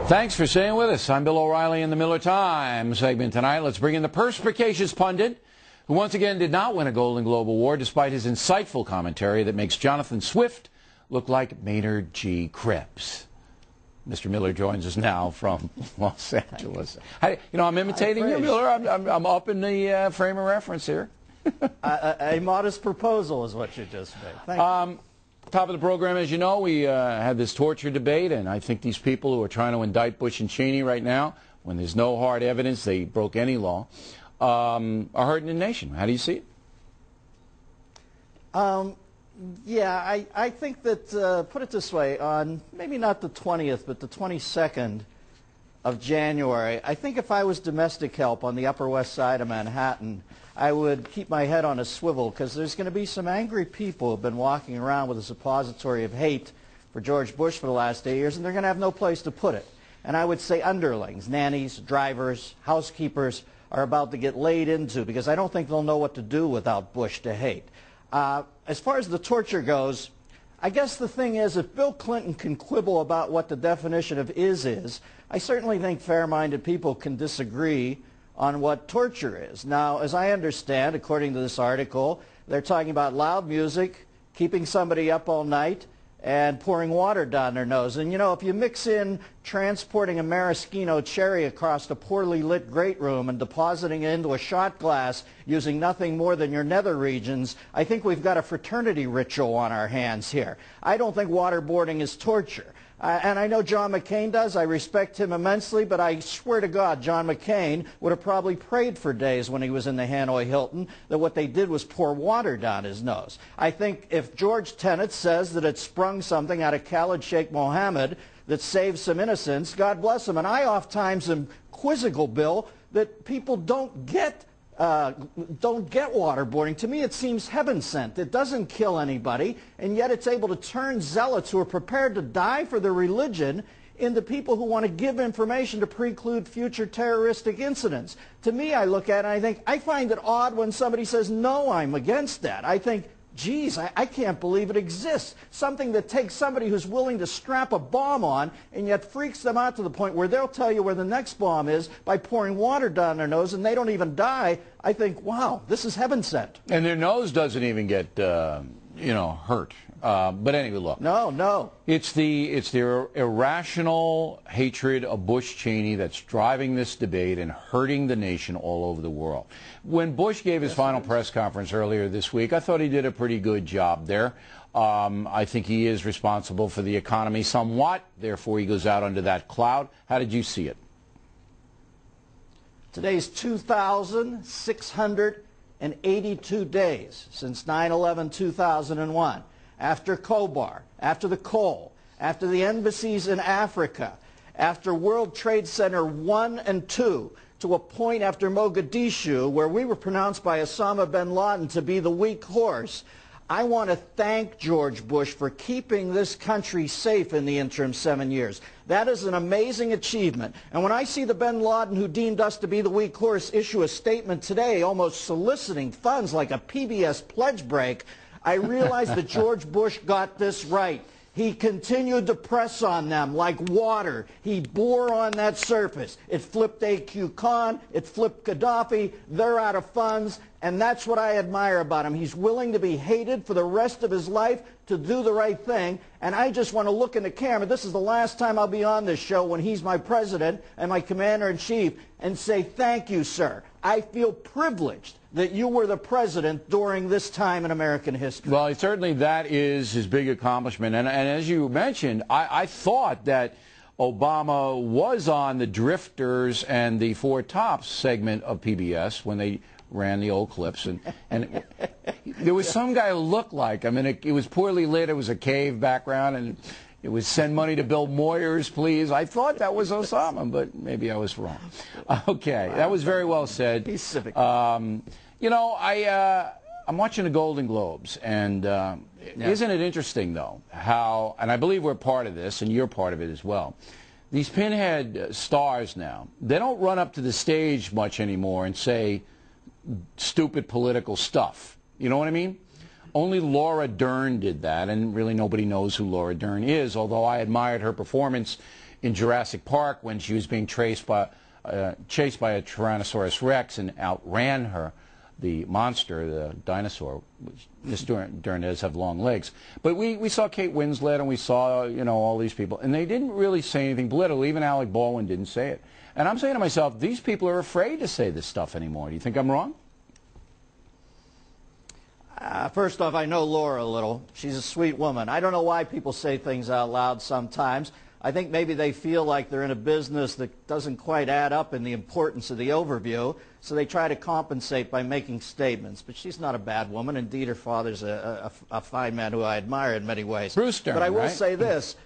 Thanks for staying with us. I'm Bill O'Reilly in the Miller Time segment tonight. Let's bring in the perspicacious pundit who once again did not win a Golden Globe Award despite his insightful commentary that makes Jonathan Swift look like Maynard G. Krebs. Mr. Miller joins us now from Los Angeles. I'm imitating you, Miller. I'm up in the frame of reference here. A modest proposal is what you just made. Thank you. Top of the program, as you know, we had this torture debate, and I think these people who are trying to indict Bush and Cheney right now, when there's no hard evidence they broke any law, are hurting the nation. How do you see it? Yeah, I think that, put it this way, on maybe not the 20th, but the 22nd of January, I think if I was domestic help on the Upper West Side of Manhattan, I would keep my head on a swivel, because there's going to be some angry people who have been walking around with a suppository of hate for George Bush for the last 8 years, and they're going to have no place to put it. And I would say underlings, nannies, drivers, housekeepers are about to get laid into, because I don't think they'll know what to do without Bush to hate. As far as the torture goes, I guess the thing is, if Bill Clinton can quibble about what the definition of is, I certainly think fair-minded people can disagree on what torture is. Now, as I understand, according to this article, they're talking about loud music, keeping somebody up all night, and pouring water down their nose. And, you know, if you mix in transporting a maraschino cherry across a poorly lit great room and depositing it into a shot glass using nothing more than your nether regions, I think we've got a fraternity ritual on our hands here. I don't think waterboarding is torture. And I know John McCain does. I respect him immensely, but I swear to God, John McCain would have probably prayed for days when he was in the Hanoi Hilton that what they did was pour water down his nose. I think if George Tenet says that it sprung something out of Khalid Sheikh Mohammed that saved some innocents, God bless him. And I oftentimes am quizzical, Bill, that people don't get waterboarding. To me, it seems heaven-sent. It doesn't kill anybody, and yet it's able to turn zealots who are prepared to die for their religion into people who want to give information to preclude future terroristic incidents. To me, I look at it and I find it odd when somebody says, no, I'm against that. I think, geez, I can't believe it exists. Something that takes somebody who's willing to strap a bomb on and yet freaks them out to the point where they'll tell you where the next bomb is by pouring water down their nose, and they don't even die. I think, wow, this is heaven sent. And their nose doesn't even get, hurt. But anyway, look. No. It's their irrational hatred of Bush Cheney that's driving this debate and hurting the nation all over the world. When Bush gave his final press conference earlier this week, I thought he did a pretty good job there. I think he is responsible for the economy somewhat. Therefore, he goes out under that cloud. How did you see it? Today's 2,682 days since 9/11/2001. After Khobar, after the coal, after the embassies in Africa, after World Trade Center 1 and 2, to a point after Mogadishu where we were pronounced by Osama bin Laden to be the weak horse, I want to thank George Bush for keeping this country safe in the interim 7 years. That is an amazing achievement. And when I see the bin Laden who deemed us to be the weak horse issue a statement today almost soliciting funds like a PBS pledge break, I realize that George Bush got this right. He continued to press on them like water. He bore on that surface. It flipped A.Q. Khan. It flipped Gaddafi. They're out of funds. And that's what I admire about him. He's willing to be hated for the rest of his life to do the right thing. And I just want to look in the camera. This is the last time I'll be on this show when he's my president and my commander-in-chief and say, thank you, sir. I feel privileged that you were the president during this time in American history. Well, certainly that is his big accomplishment. And as you mentioned, I thought that Obama was on the Drifters and the Four Tops segment of PBS when they ran the old clips. And there was some guy who looked like, I mean, it was poorly lit. It was a cave background, and it was send money to Bill Moyers, please. I thought that was Osama, but maybe I was wrong. Okay, that was very well said. He's civic. I'm watching the Golden Globes, and isn't it interesting, though, how, and I believe we're part of this, and you're part of it as well, these pinhead stars now, they don't run up to the stage much anymore and say stupid political stuff. You know what I mean? Only Laura Dern did that, and really nobody knows who Laura Dern is, although I admired her performance in Jurassic Park when she was being chased by a Tyrannosaurus Rex and outran her, the monster, the dinosaur, which does have long legs. But we saw Kate Winslet and we saw, all these people, and they didn't really say anything political. Even Alec Baldwin didn't say it. And I'm saying to myself, these people are afraid to say this stuff anymore. Do you think I'm wrong? First off, I know Laura a little. She's a sweet woman. I don't know why people say things out loud sometimes. I think maybe they feel like they're in a business that doesn't quite add up in the importance of the overview, so they try to compensate by making statements. But she's not a bad woman. Indeed, her father's a fine man who I admire in many ways. Bruce Stern, but I will right? say this.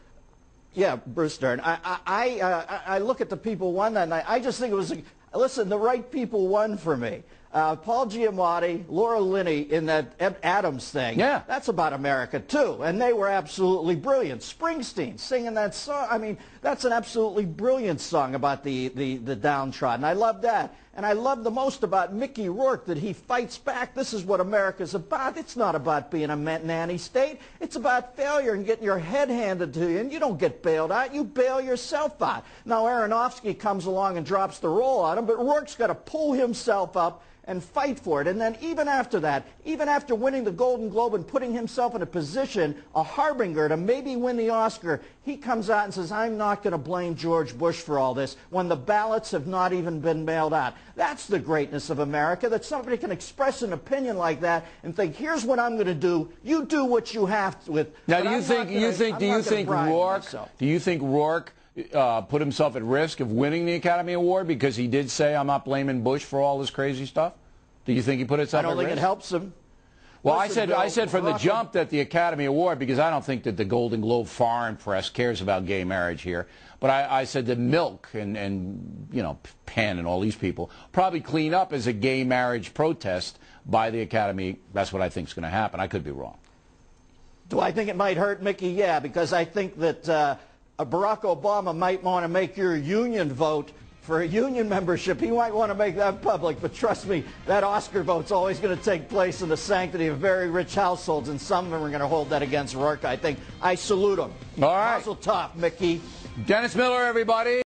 Yeah, Bruce Stern. I look at the people won that night. I just think it was, listen, the right people won for me. Paul Giamatti, Laura Linney in that Ed Adams thing. Yeah. That's about America, too. And they were absolutely brilliant. Springsteen singing that song. I mean, that's an absolutely brilliant song about the downtrodden. I love that. And I love the most about Mickey Rourke that he fights back. This is what America's about. It's not about being a nanny state. It's about failure and getting your head handed to you. And you don't get bailed out. You bail yourself out. Now, Aronofsky comes along and drops the roll on him, but Rourke's got to pull himself up and fight for it. And then even after that, even after winning the Golden Globe and putting himself in a position, a harbinger to maybe win the Oscar, he comes out and says, I'm not going to blame George Bush for all this when the ballots have not even been mailed out. That's the greatness of America, that somebody can express an opinion like that and think, here's what I'm going to do. You do what you have to with. Now, do you think Rourke put himself at risk of winning the Academy Award because he did say, I'm not blaming Bush for all this crazy stuff? Do you think he put himself at risk? I don't think it helps him. Well, Listen, I said from the jump that the Academy Award, because I don't think that the Golden Globe foreign press cares about gay marriage here, but I said that Milk and Penn and all these people probably clean up as a gay marriage protest by the Academy. That's what I think is going to happen. I could be wrong. Do I think it might hurt, Mickey? Yeah, because I think that Barack Obama might want to make your union vote for a union membership. He might want to make that public, but trust me, that Oscar vote's always going to take place in the sanctity of very rich households, and some of them are going to hold that against Rourke, I think. I salute him. All right. Mazel tov, Mickey. Dennis Miller, everybody.